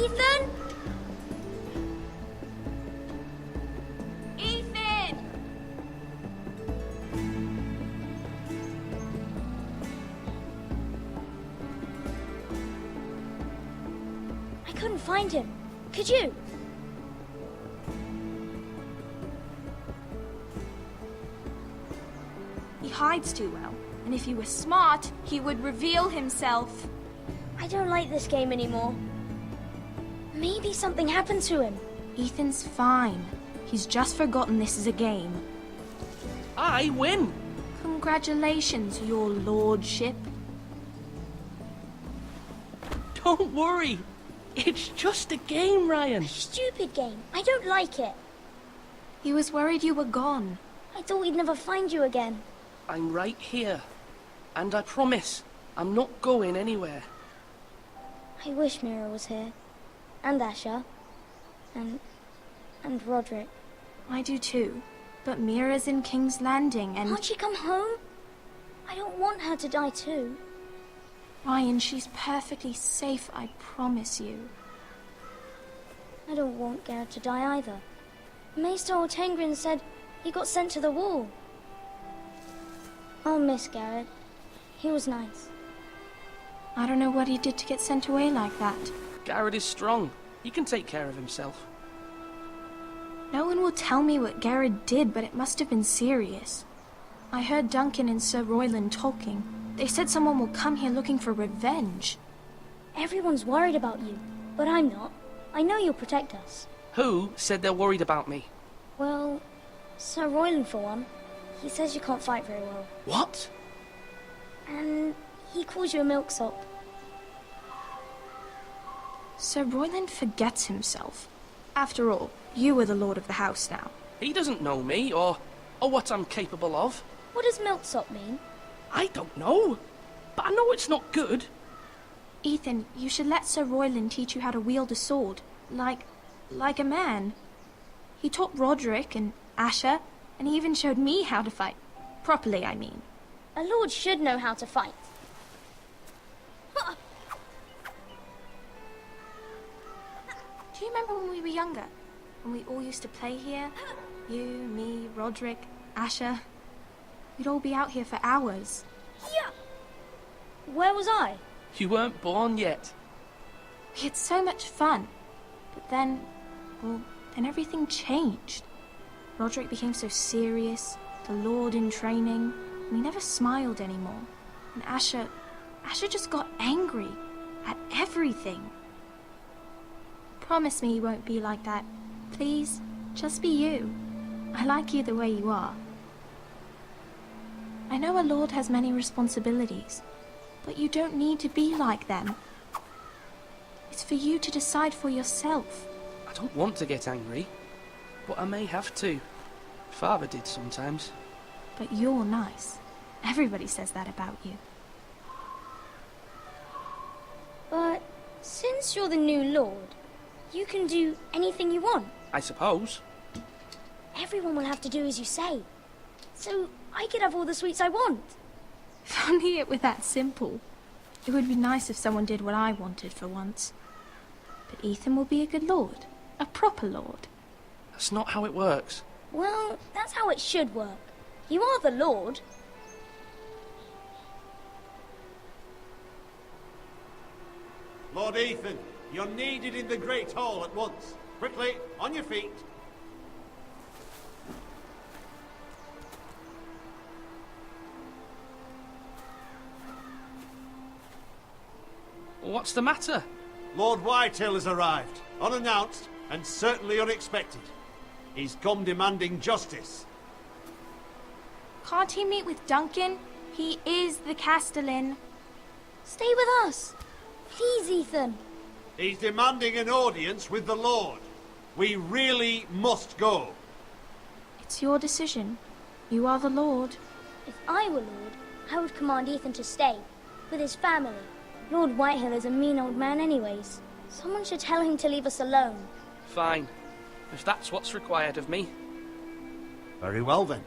Ethan? Ethan! I couldn't find him. Could you? He hides too well, and if he were smart, he would reveal himself. I don't like this game anymore. Maybe something happened to him. Ethan's fine. He's just forgotten this is a game. I win! Congratulations, your lordship. Don't worry. It's just a game, Ryan. Stupid game. I don't like it. He was worried you were gone. I thought we'd never find you again. I'm right here. And I promise, I'm not going anywhere. I wish Mira was here. And Asher. And Roderick. I do too. But Mira's in King's Landing and... Can't she come home? I don't want her to die too. Ryan, she's perfectly safe, I promise you. I don't want Garrett to die either. Maester Ortengrin said he got sent to the wall. I'll miss Garrett. He was nice. I don't know what he did to get sent away like that. Garrett is strong. He can take care of himself. No one will tell me what Garrett did, but it must have been serious. I heard Duncan and Sir Royland talking. They said someone will come here looking for revenge. Everyone's worried about you, but I'm not. I know you'll protect us. Who said they're worried about me? Well, Sir Royland for one. He says you can't fight very well. What? And he calls you a milksop. Sir Royland forgets himself. After all, you are the lord of the house now. He doesn't know me, or what I'm capable of. What does milksop mean? I don't know. But I know it's not good. Ethan, you should let Sir Royland teach you how to wield a sword. Like a man. He taught Roderick and Asher, and he even showed me how to fight. Properly, I mean. A lord should know how to fight. Do you remember when we were younger? When we all used to play here? You, me, Roderick, Asher. We'd all be out here for hours. Yeah. Where was I? You weren't born yet. We had so much fun. But then, then everything changed. Roderick became so serious, the Lord in training, and he never smiled anymore. And Asher just got angry at everything. Promise me you won't be like that. Please, just be you. I like you the way you are. I know a lord has many responsibilities, but you don't need to be like them. It's for you to decide for yourself. I don't want to get angry, but I may have to. Father did sometimes. But you're nice. Everybody says that about you. But since you're the new lord, you can do anything you want. I suppose. Everyone will have to do as you say. So I could have all the sweets I want. If only it were that simple. It would be nice if someone did what I wanted for once. But Ethan will be a good lord. A proper lord. That's not how it works. Well, that's how it should work. You are the lord. Lord Ethan, you're needed in the Great Hall at once. Quickly, on your feet. What's the matter? Lord Whitetail has arrived, unannounced and certainly unexpected. He's come demanding justice. Can't he meet with Duncan? He is the Castellan. Stay with us. Please, Ethan. He's demanding an audience with the Lord. We really must go. It's your decision. You are the lord. If I were lord, I would command Ethan to stay, with his family. Lord Whitehill is a mean old man anyways. Someone should tell him to leave us alone. Fine. If that's what's required of me. Very well then.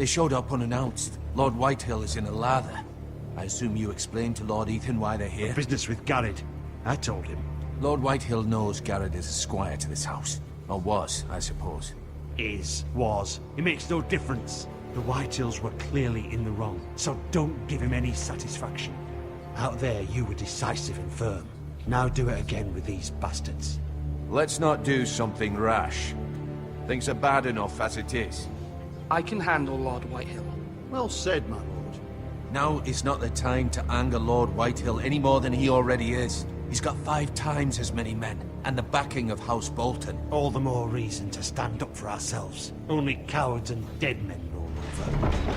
They showed up unannounced. Lord Whitehill is in a lather. I assume you explained to Lord Ethan why they're here? Business with Garrett. I told him. Lord Whitehill knows Garrett is a squire to this house. Or was, I suppose. Was. It makes no difference. The Whitehills were clearly in the wrong, so don't give him any satisfaction. Out there, you were decisive and firm. Now do it again with these bastards. Let's not do something rash. Things are bad enough as it is. I can handle Lord Whitehill. Well said, my lord. Now is not the time to anger Lord Whitehill any more than he already is. He's got 5 times as many men, and the backing of House Bolton. All the more reason to stand up for ourselves. Only cowards and dead men roll over.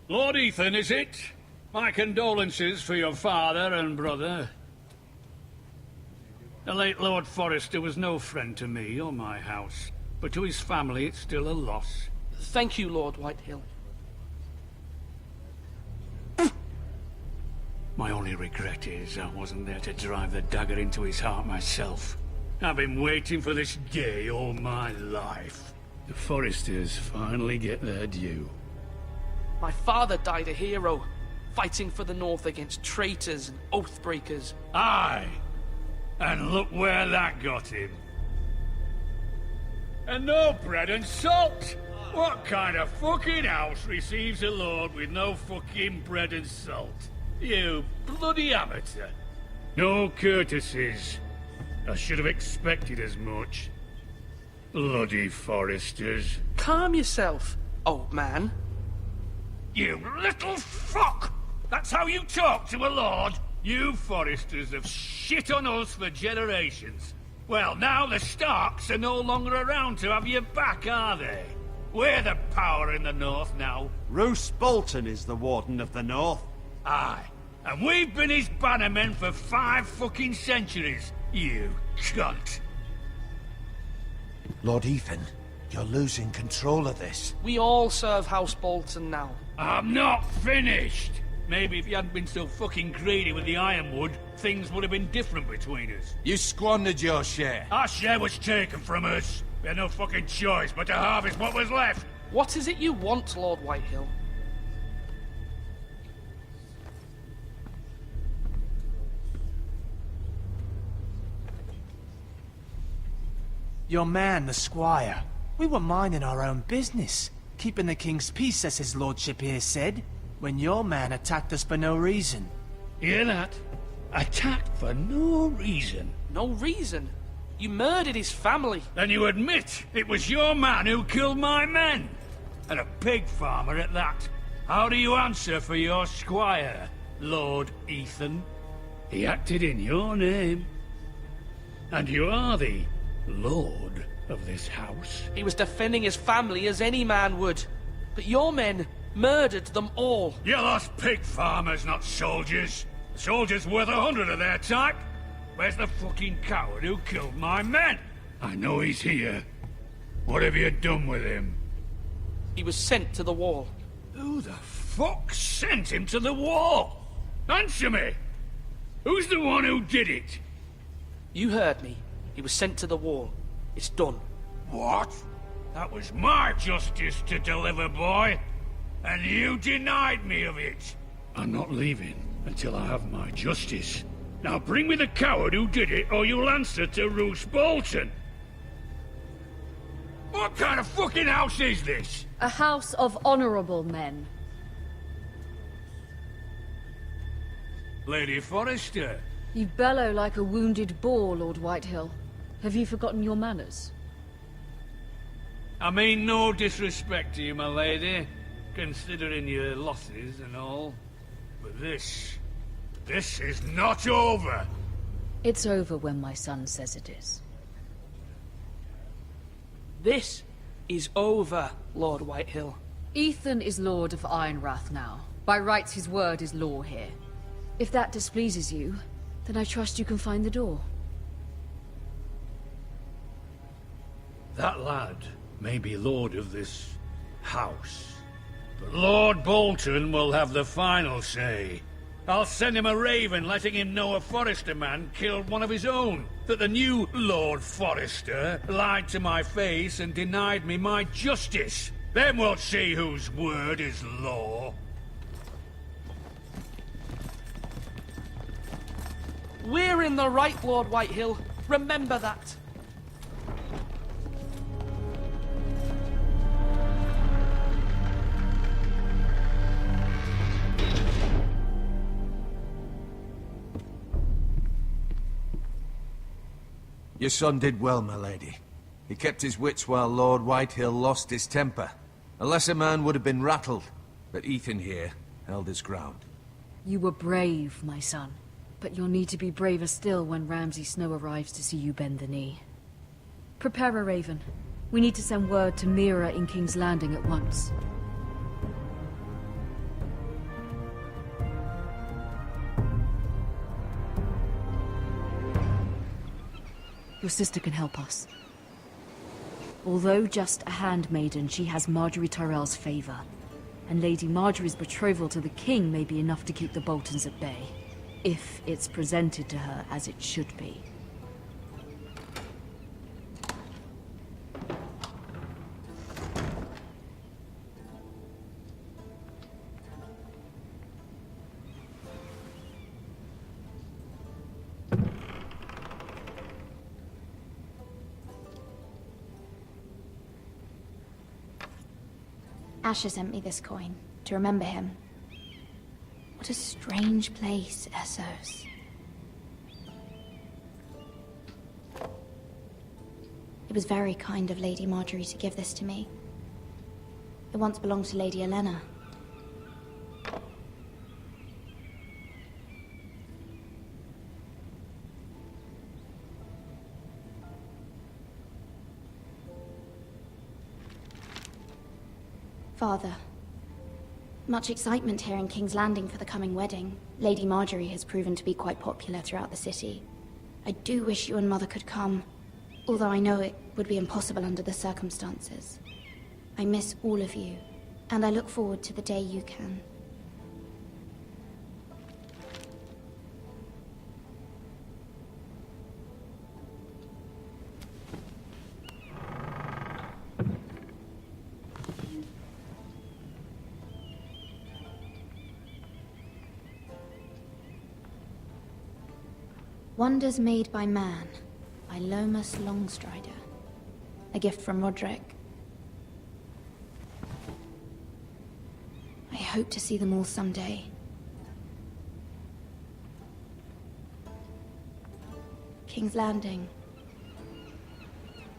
Lord Ethan, is it? My condolences for your father and brother. The late Lord Forrester was no friend to me or my house, but to his family it's still a loss. Thank you, Lord Whitehill. My only regret is I wasn't there to drive the dagger into his heart myself. I've been waiting for this day all my life. The Forresters finally get their due. My father died a hero, fighting for the North against traitors and oath-breakers. Aye! And look where that got him. And no bread and salt! What kind of fucking house receives a lord with no fucking bread and salt? You bloody amateur. No courtesies. I should have expected as much. Bloody Forresters. Calm yourself, old man. You little fuck! That's how you talk to a lord? You Forresters have shit on us for generations. Well, now the Starks are no longer around to have your back, are they? We're the power in the North now. Roose Bolton is the Warden of the North. Aye. And we've been his bannermen for 5 fucking centuries. You cunt. Lord Ethan, you're losing control of this. We all serve House Bolton now. I'm not finished! Maybe if you hadn't been so fucking greedy with the ironwood, things would have been different between us. You squandered your share. Our share was taken from us. We had no fucking choice but to harvest what was left. What is it you want, Lord Whitehill? Your man, the squire. We were minding our own business, keeping the king's peace, as his lordship here said, when your man attacked us for no reason. Hear that? Attacked for no reason. No reason? You murdered his family. Then you admit it was your man who killed my men. And a pig farmer at that. How do you answer for your squire, Lord Ethan? He acted in your name. And you are the lord of this house. He was defending his family as any man would. But your men murdered them all. You lost pig farmers, not soldiers. Soldiers worth 100 of their type. Where's the fucking coward who killed my men? I know he's here. What have you done with him? He was sent to the wall. Who the fuck sent him to the wall? Answer me! Who's the one who did it? You heard me. He was sent to the wall. It's done. What? That was my justice to deliver, boy. And you denied me of it. I'm not leaving until I have my justice. Now bring me the coward who did it, or you'll answer to Roose Bolton. What kind of fucking house is this? A house of honorable men. Lady Forrester. You bellow like a wounded boar, Lord Whitehill. Have you forgotten your manners? I mean no disrespect to you, my lady, considering your losses and all. But this is not over. It's over when my son says it is. This is over, Lord Whitehill. Ethan is Lord of Ironrath now. By rights, his word is law here. If that displeases you, then I trust you can find the door. That lad may be lord of this house, But Lord Bolton will have the final say. I'll send him a raven letting him know a Forrester man killed one of his own. That the new Lord Forrester lied to my face and denied me my justice. Then we'll see whose word is law. We're in the right, Lord Whitehill. Remember that. Your son did well, my lady. He kept his wits while Lord Whitehill lost his temper. A lesser man would have been rattled, but Ethan here held his ground. You were brave, my son. But you'll need to be braver still when Ramsay Snow arrives to see you bend the knee. Prepare a raven. We need to send word to Mira in King's Landing at once. Your sister can help us. Although just a handmaiden, she has Marjorie Tyrell's favor. And Lady Marjorie's betrothal to the king may be enough to keep the Boltons at bay. If it's presented to her as it should be. Asher sent me this coin to remember him. What a strange place, Essos. It was very kind of Lady Marjorie to give this to me. It once belonged to Lady Elena. Father. Much excitement here in King's Landing for the coming wedding. Lady Marjorie has proven to be quite popular throughout the city. I do wish you and Mother could come, although I know it would be impossible under the circumstances. I miss all of you, and I look forward to the day you can. Wonders Made by Man, by Lomas Longstrider. A gift from Roderick. I hope to see them all someday. King's Landing.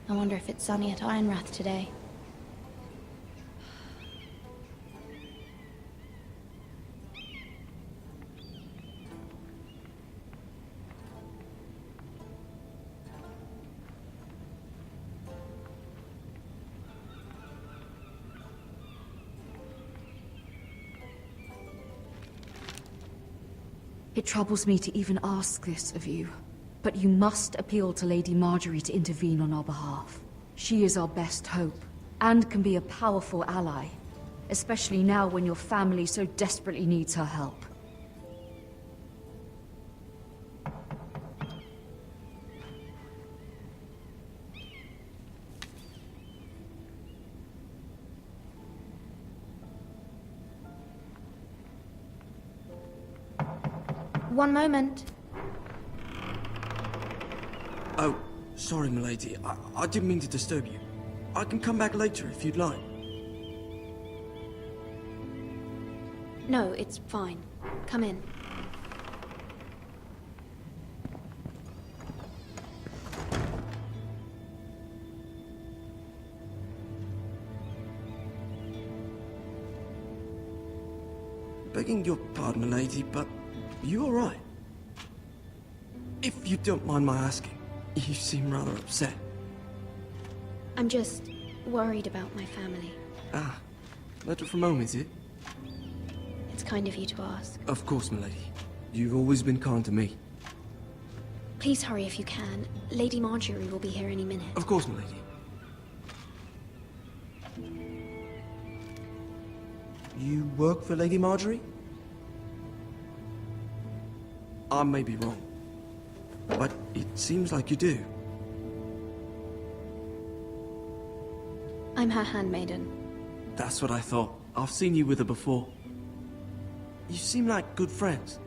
I wonder if it's sunny at Ironrath today. It troubles me to even ask this of you, but you must appeal to Lady Marjorie to intervene on our behalf. She is our best hope, and can be a powerful ally, especially now when your family so desperately needs her help. One moment. Oh, sorry, milady. I didn't mean to disturb you. I can come back later if you'd like. No, it's fine. Come in. Begging your pardon, milady, but you all right? If you don't mind my asking, you seem rather upset. I'm just worried about my family. Ah, matter from home, is it? It's kind of you to ask. Of course, milady. You've always been kind to me. Please hurry if you can. Lady Marjorie will be here any minute. Of course, milady. You work for Lady Marjorie? I may be wrong, but it seems like you do. I'm her handmaiden. That's what I thought. I've seen you with her before. You seem like good friends.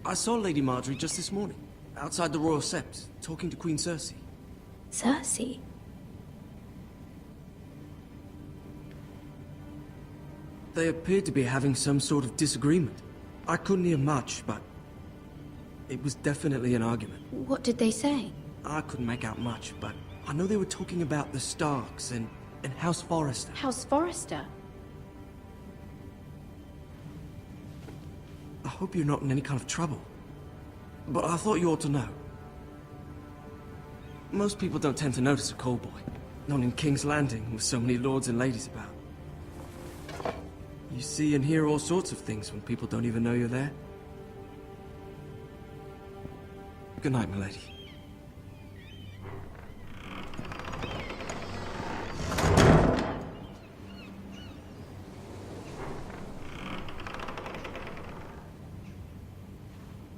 I saw Lady Marjorie just this morning, outside the Royal Sept, talking to Queen Cersei. Cersei? They appeared to be having some sort of disagreement. I couldn't hear much, but it was definitely an argument. What did they say? I couldn't make out much, but I know they were talking about the Starks and House Forrester. House Forrester? I hope you're not in any kind of trouble, but I thought you ought to know. Most people don't tend to notice a callboy, not in King's Landing with so many lords and ladies about. You see and hear all sorts of things when people don't even know you're there. Good night, milady.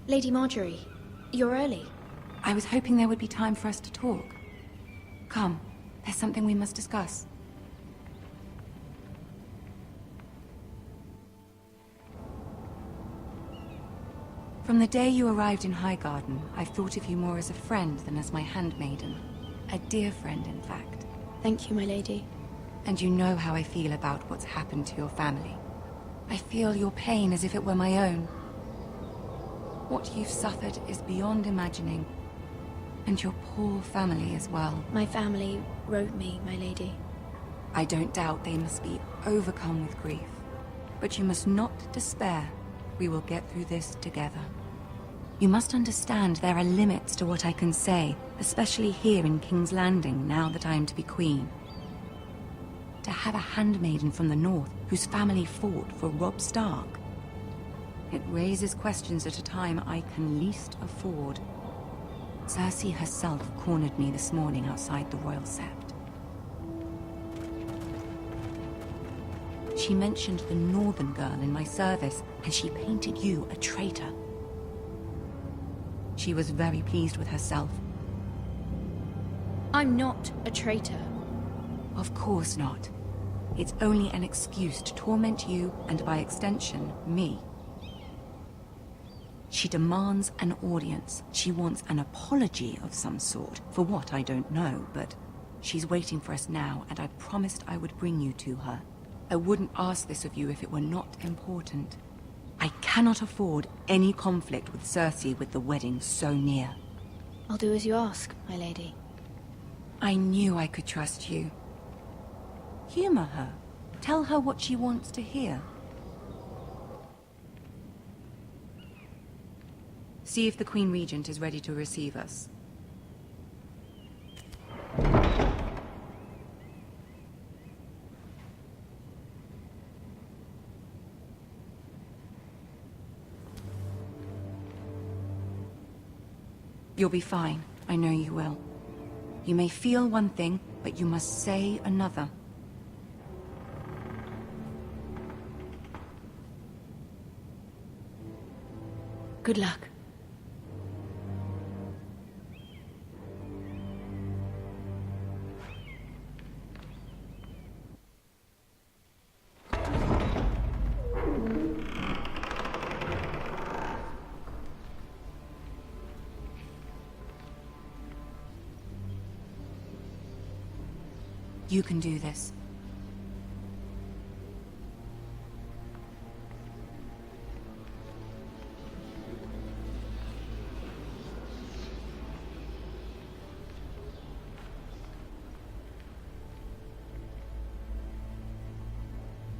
Lady Marjorie, you're early. I was hoping there would be time for us to talk. Come, there's something we must discuss. From the day you arrived in Highgarden, I've thought of you more as a friend than as my handmaiden. A dear friend, in fact. Thank you, my lady. And you know how I feel about what's happened to your family. I feel your pain as if it were my own. What you've suffered is beyond imagining. And your poor family as well. My family wrote me, my lady. I don't doubt they must be overcome with grief. But you must not despair. We will get through this together. You must understand there are limits to what I can say, especially here in King's Landing, now that I am to be queen. To have a handmaiden from the north whose family fought for Robb Stark. It raises questions at a time I can least afford. Cersei herself cornered me this morning outside the Royal Sept. She mentioned the Northern girl in my service, and she painted you a traitor. She was very pleased with herself. I'm not a traitor. Of course not. It's only an excuse to torment you, and by extension, me. She demands an audience. She wants an apology of some sort. For what, I don't know, but she's waiting for us now, and I promised I would bring you to her. I wouldn't ask this of you if it were not important. I cannot afford any conflict with Cersei with the wedding so near. I'll do as you ask, my lady. I knew I could trust you. Humor her. Tell her what she wants to hear. See if the Queen Regent is ready to receive us. You'll be fine. I know you will. You may feel one thing, but you must say another. Good luck. You can do this.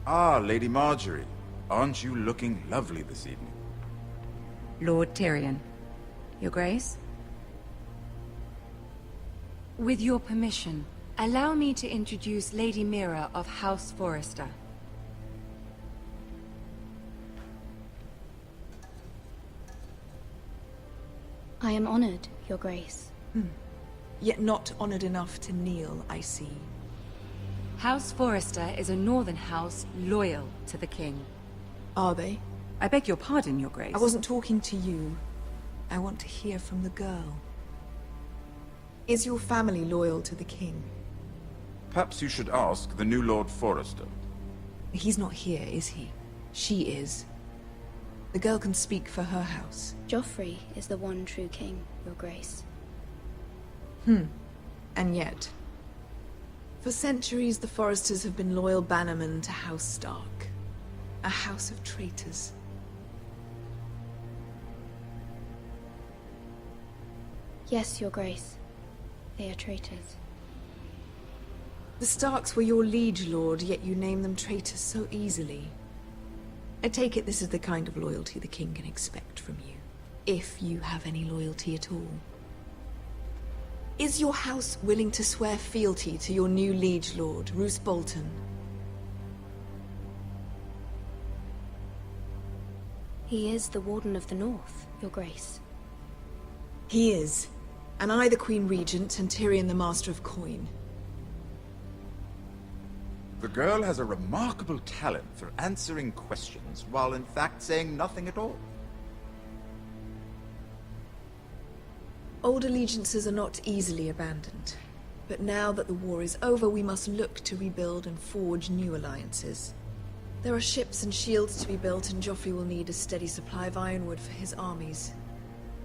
Ah, Lady Marjorie. Aren't you looking lovely this evening? Lord Tyrion. Your Grace? With your permission, allow me to introduce Lady Mira of House Forrester. I am honored, Your Grace. Yet not honored enough to kneel, I see. House Forrester is a northern house loyal to the king. Are they? I beg your pardon, Your Grace. I wasn't talking to you. I want to hear from the girl. Is your family loyal to the king? Perhaps you should ask the new Lord Forrester. He's not here, is he? She is. The girl can speak for her house. Joffrey is the one true king, Your Grace. And yet... For centuries, the Forresters have been loyal bannermen to House Stark. A house of traitors. Yes, Your Grace. They are traitors. The Starks were your liege lord, yet you name them traitors so easily. I take it this is the kind of loyalty the king can expect from you. If you have any loyalty at all. Is your house willing to swear fealty to your new liege lord, Roose Bolton? He is the Warden of the North, Your Grace. He is. And I the Queen Regent, and Tyrion the Master of Coin. The girl has a remarkable talent for answering questions, while in fact saying nothing at all. Old allegiances are not easily abandoned. But now that the war is over, we must look to rebuild and forge new alliances. There are ships and shields to be built, and Joffrey will need a steady supply of ironwood for his armies.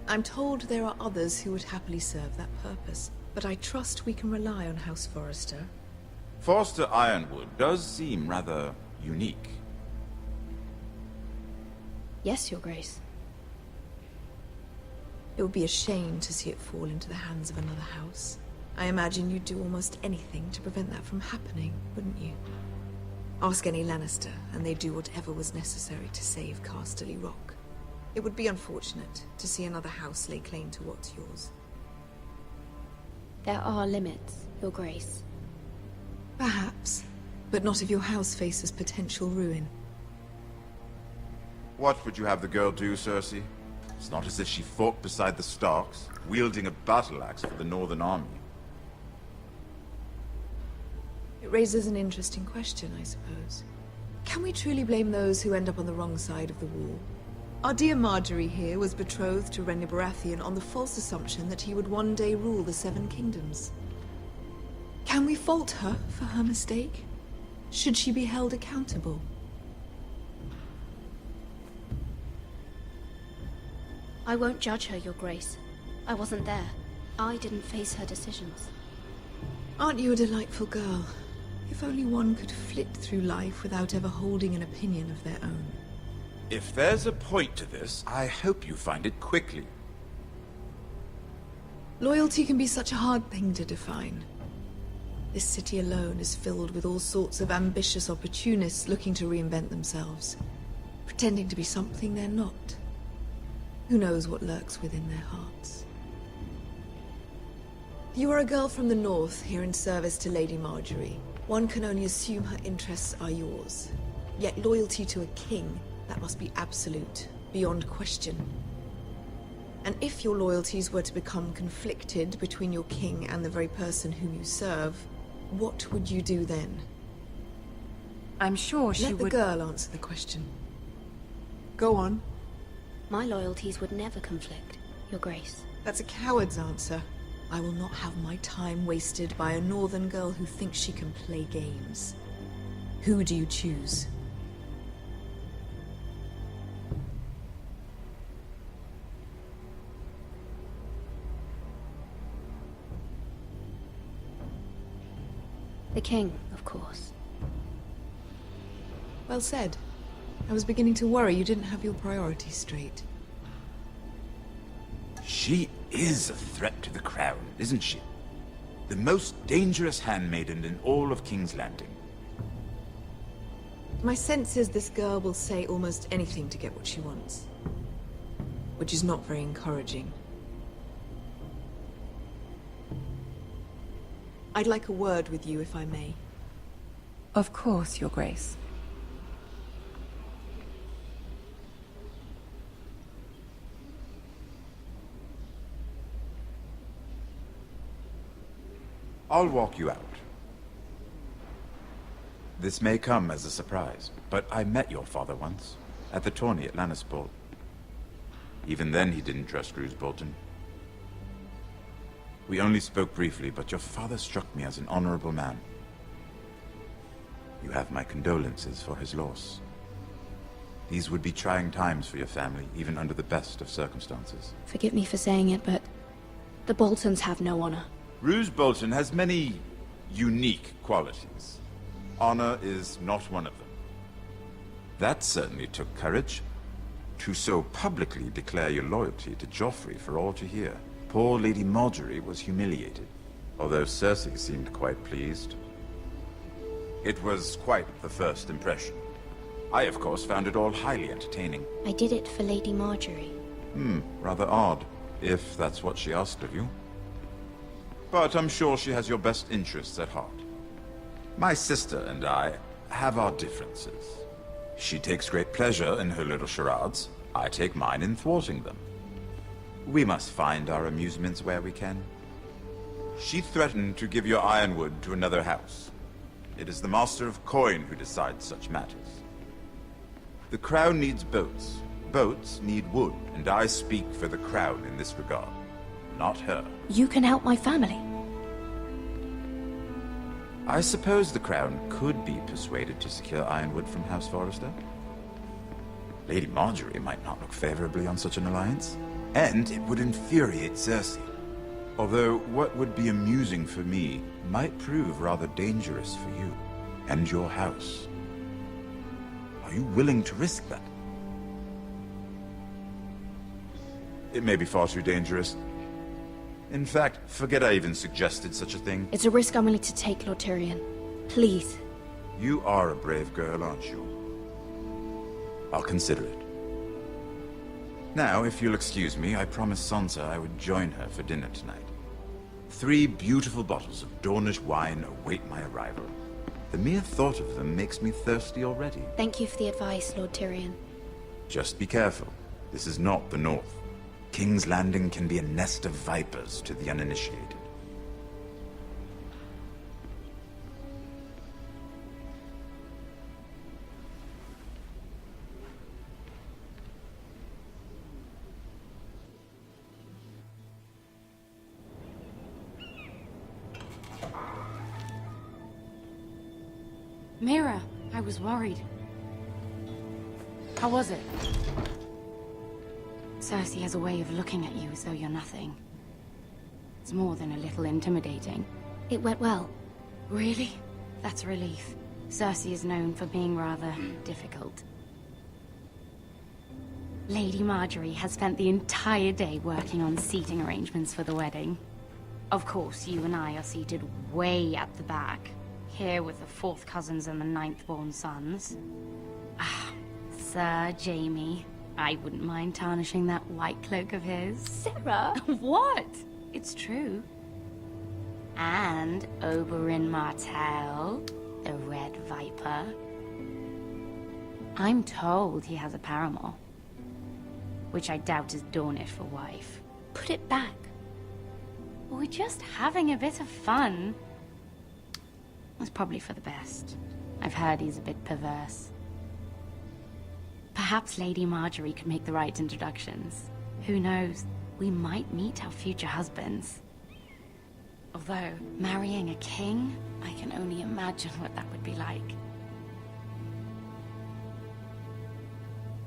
I'm told there are others who would happily serve that purpose, but I trust we can rely on House Forrester. Forster Ironwood does seem rather unique. Yes, Your Grace. It would be a shame to see it fall into the hands of another house. I imagine you'd do almost anything to prevent that from happening, wouldn't you? Ask any Lannister, and they'd do whatever was necessary to save Casterly Rock. It would be unfortunate to see another house lay claim to what's yours. There are limits, Your Grace. Perhaps, but not if your house faces potential ruin. What would you have the girl do, Cersei? It's not as if she fought beside the Starks, wielding a battle axe for the Northern Army. It raises an interesting question, I suppose. Can we truly blame those who end up on the wrong side of the wall? Our dear Marjorie here was betrothed to Renly Baratheon on the false assumption that he would one day rule the Seven Kingdoms. Can we fault her for her mistake? Should she be held accountable? I won't judge her, Your Grace. I wasn't there. I didn't face her decisions. Aren't you a delightful girl? If only one could flit through life without ever holding an opinion of their own. If there's a point to this, I hope you find it quickly. Loyalty can be such a hard thing to define. This city alone is filled with all sorts of ambitious opportunists looking to reinvent themselves, pretending to be something they're not. Who knows what lurks within their hearts? You are a girl from the north, here in service to Lady Marjorie. One can only assume her interests are yours. Yet loyalty to a king, that must be absolute, beyond question. And if your loyalties were to become conflicted between your king and the very person whom you serve, what would you do then? I'm sure she would... Let the girl answer the question. Go on. My loyalties would never conflict, Your Grace. That's a coward's answer. I will not have my time wasted by a northern girl who thinks she can play games. Who do you choose? The king, of course. Well said. I was beginning to worry you didn't have your priorities straight. She is a threat to the crown, isn't she? The most dangerous handmaiden in all of King's Landing. My sense is this girl will say almost anything to get what she wants. Which is not very encouraging. I'd like a word with you, if I may. Of course, Your Grace. I'll walk you out. This may come as a surprise, but I met your father once, at the tourney at Lannisport. Even then he didn't trust Roose Bolton. We only spoke briefly, but your father struck me as an honorable man. You have my condolences for his loss. These would be trying times for your family, even under the best of circumstances. Forgive me for saying it, but the Boltons have no honor. Roose Bolton has many unique qualities. Honor is not one of them. That certainly took courage. To so publicly declare your loyalty to Joffrey for all to hear. Poor Lady Margaery was humiliated, although Cersei seemed quite pleased. It was quite the first impression. I, of course, found it all highly entertaining. I did it for Lady Margaery. Rather odd, if that's what she asked of you. But I'm sure she has your best interests at heart. My sister and I have our differences. She takes great pleasure in her little charades. I take mine in thwarting them. We must find our amusements where we can. She threatened to give your ironwood to another house. It is the Master of Coin who decides such matters. The Crown needs boats. Boats need wood, and I speak for the Crown in this regard, not her. You can help my family. I suppose the Crown could be persuaded to secure ironwood from House Forrester. Lady Margaery might not look favorably on such an alliance, and it would infuriate Cersei. Although what would be amusing for me might prove rather dangerous for you and your house. Are you willing to risk that? It may be far too dangerous. In fact, forget I even suggested such a thing. It's a risk I'm willing to take, Lord Tyrion. Please. You are a brave girl, aren't you? I'll consider it. Now, if you'll excuse me, I promised Sansa I would join her for dinner tonight. 3 beautiful bottles of Dornish wine await my arrival. The mere thought of them makes me thirsty already. Thank you for the advice, Lord Tyrion. Just be careful. This is not the North. King's Landing can be a nest of vipers to the uninitiated. Mira, I was worried. How was it? Cersei has a way of looking at you as though you're nothing. It's more than a little intimidating. It went well. Really? That's a relief. Cersei is known for being rather difficult. Lady Margaery has spent the entire day working on seating arrangements for the wedding. Of course, you and I are seated way at the back. Here with the 4th cousins and the 9th-born sons. Ah, Sir Jaime. I wouldn't mind tarnishing that white cloak of his. Sarah! What? It's true. And Oberyn Martell, the Red Viper. I'm told he has a paramour. Which I doubt is Dornish for wife. Put it back. We're just having a bit of fun. It's probably for the best. I've heard he's a bit perverse. Perhaps Lady Margaery could make the right introductions. Who knows? We might meet our future husbands. Although, marrying a king, I can only imagine what that would be like.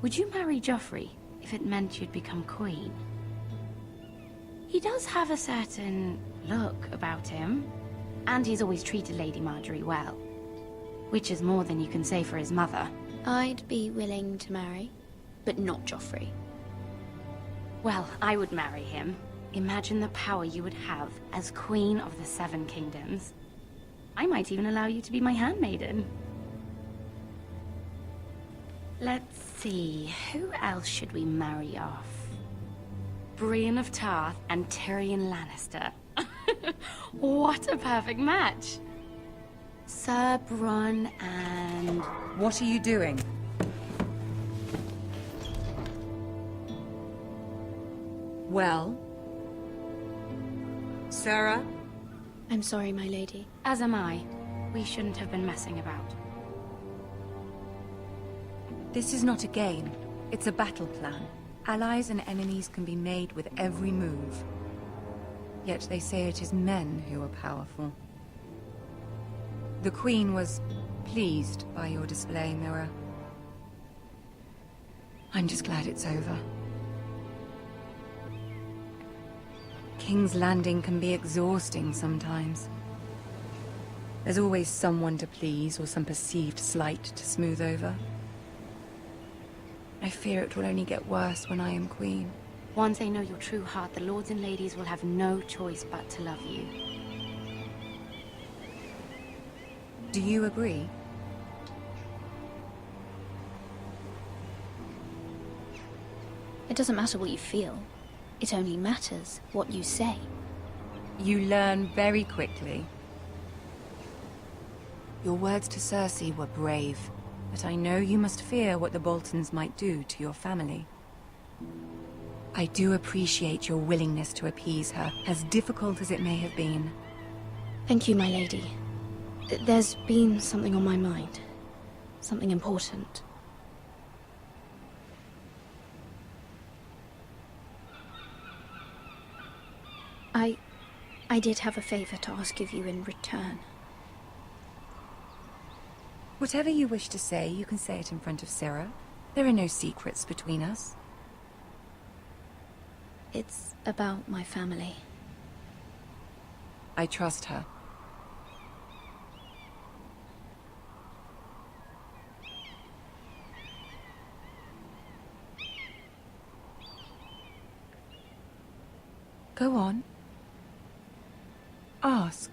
Would you marry Joffrey if it meant you'd become queen? He does have a certain look about him. And he's always treated Lady Margaery well. Which is more than you can say for his mother. I'd be willing to marry, but not Joffrey. Well, I would marry him. Imagine the power you would have as Queen of the 7 Kingdoms. I might even allow you to be my handmaiden. Let's see, who else should we marry off? Brienne of Tarth and Tyrion Lannister. What a perfect match! Sir Bronn and... What are you doing? Well? Sarah? I'm sorry, my lady. As am I. We shouldn't have been messing about. This is not a game. It's a battle plan. Allies and enemies can be made with every move. Yet they say it is men who are powerful. The Queen was pleased by your display, Mira. I'm just glad it's over. King's Landing can be exhausting sometimes. There's always someone to please or some perceived slight to smooth over. I fear it will only get worse when I am Queen. Once they know your true heart, the lords and ladies will have no choice but to love you. Do you agree? It doesn't matter what you feel. It only matters what you say. You learn very quickly. Your words to Cersei were brave, but I know you must fear what the Boltons might do to your family. I do appreciate your willingness to appease her, as difficult as it may have been. Thank you, my lady. There's been something on my mind. Something important. I did have a favor to ask of you in return. Whatever you wish to say, you can say it in front of Sarah. There are no secrets between us. It's about my family. I trust her. Go on. Ask.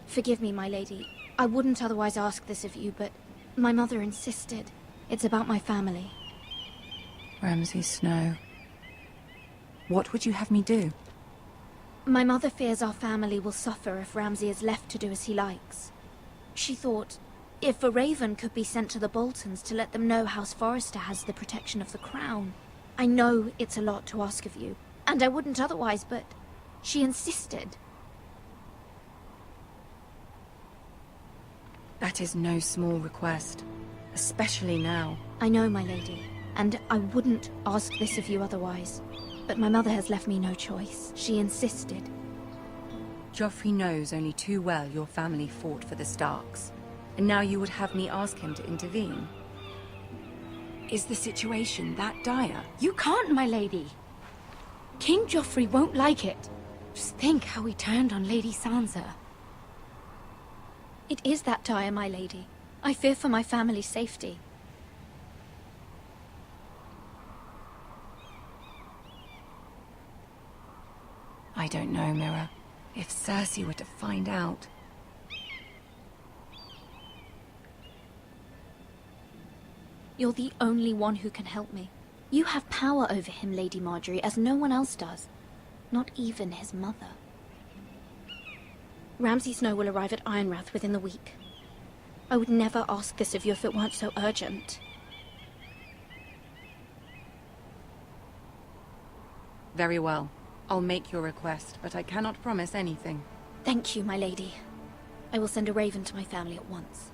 Forgive me, my lady. I wouldn't otherwise ask this of you, but my mother insisted. It's about my family. Ramsay Snow. What would you have me do? My mother fears our family will suffer if Ramsay is left to do as he likes. She thought, if a raven could be sent to the Boltons to let them know House Forrester has the protection of the crown. I know it's a lot to ask of you, and I wouldn't otherwise, but she insisted. That is no small request, especially now. I know, my lady, and I wouldn't ask this of you otherwise. But my mother has left me no choice. She insisted. Joffrey knows only too well your family fought for the Starks, and now you would have me ask him to intervene. Is the situation that dire? You can't, my lady. King Joffrey won't like it. Just think how he turned on Lady Sansa. It is that dire, my lady. I fear for my family's safety. I don't know, Mira. If Cersei were to find out... You're the only one who can help me. You have power over him, Lady Margaery, as no one else does. Not even his mother. Ramsay Snow will arrive at Ironrath within the week. I would never ask this of you if it weren't so urgent. Very well. I'll make your request, but I cannot promise anything. Thank you, my lady. I will send a raven to my family at once.